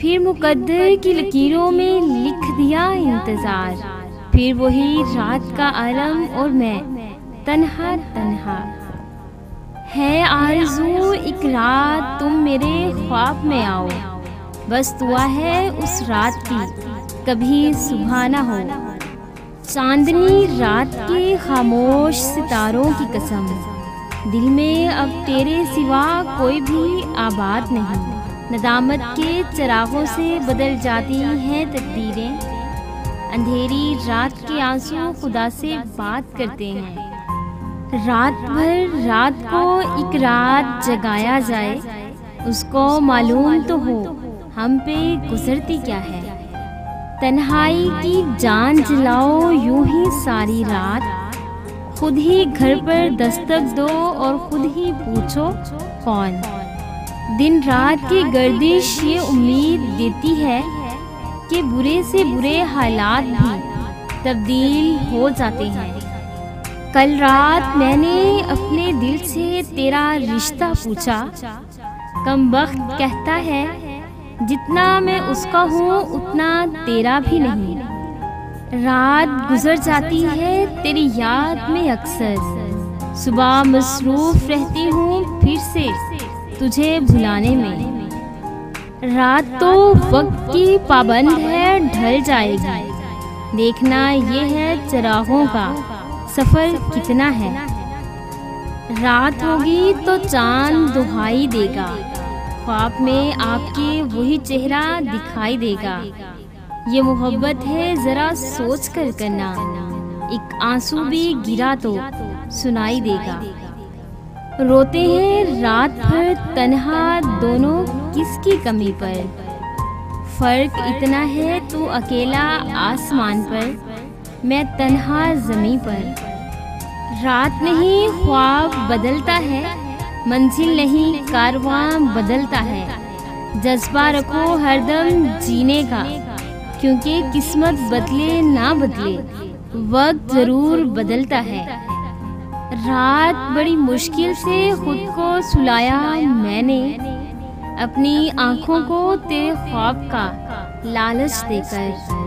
फिर मुकद्दर की लकीरों में लिख दिया इंतजार, फिर वही रात का आलम और मैं तन्हा तन्हा। है आरज़ू एक रात तुम मेरे ख्वाब में आओ, बस दुआ है उस रात की कभी सुबह ना हो। चांदनी रात के खामोश सितारों की कसम, दिल में अब तेरे सिवा कोई भी आबाद नहीं। नदामत के चिरागों से बदल जाती हैं तकदीरें, अंधेरी रात के आंसू खुदा से बात करते हैं। रात भर रात को एक रात जगाया जाए, उसको मालूम तो हो हम पे गुजरती क्या है। तन्हाई की जान जलाओ यूं ही सारी रात, खुद ही घर पर दस्तक दो और खुद ही पूछो कौन। दिन रात की गर्दिश ये उम्मीद देती है कि बुरे से बुरे हालात भी तब्दील हो जाते हैं। कल रात मैंने अपने दिल से तेरा रिश्ता पूछा, कमबख्त कहता है जितना मैं उसका हूँ उतना तेरा भी नहीं। रात गुजर जाती है तेरी याद में अक्सर, सुबह मसरूफ रहती हूँ फिर से तुझे भुलाने में। रात तो वक्त की पाबंद है ढल जाएगी, देखना ये है चिरागों का सफर कितना है। रात होगी तो चांद दुहाई देगा, ख्वाब में आपके वही चेहरा दिखाई देगा। ये मोहब्बत है जरा सोच कर करना, एक आंसू भी गिरा तो सुनाई देगा। रोते हैं रात भर तन्हा दोनों किसकी कमी पर, फर्क इतना है तू अकेला आसमान पर, मैं तन्हा ज़मीं पर। रात नहीं ख्वाब बदलता है, मंजिल नहीं कारवां बदलता है। जज्बा रखो हरदम जीने का, क्योंकि किस्मत बदले ना बदले वक्त ज़रूर बदलता है। रात बड़ी मुश्किल से खुद को सुलाया मैंने, अपनी आँखों को तेरे ख्वाब का लालच देकर।